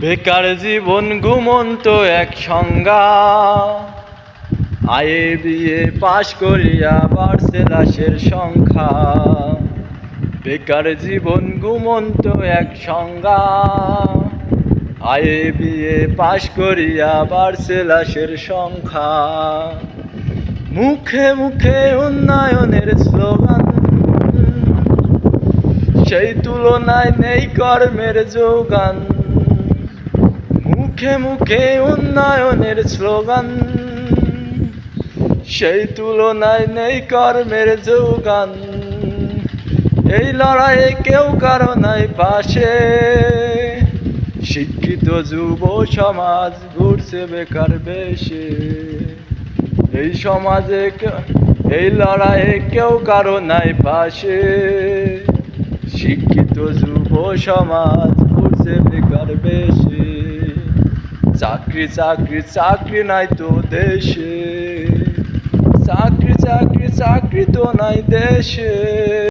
বেকার জীবন ঘুমন্ত এক সংজ্ঞা, আয়ে বিয়ে পাশ করিয়া বাড়ছে লাশের সংখ্যা। বেকার জীবন ঘুমন্ত এক সংজ্ঞা, আয়ে বিয়ে পাশ করিয়া বাড়ছে লাশের সংখ্যা। মুখে মুখে উন্নয়নের স্লোগান, সেই তুলনায় নেই কর্মের যোগান। মুখে মুখে উন্নয়নের স্লোগান, সেই তুলনায় নেই কর্মের যোগান। এই লড়াইয়ে কেউ কারো নাই পাশে, শিক্ষিত যুব সমাজ ঘুরছে বেকার বেশে। এই সমাজে এই লড়াইয়ে কেউ কারো নাই পাশে, শিক্ষিত যুব সমাজ ঘুরছে বেকার বেশে। চাকরি চাকরি চাকরি নাই তো দেশে, চাকরি চাকরি চাকরি তো নাই দেশে।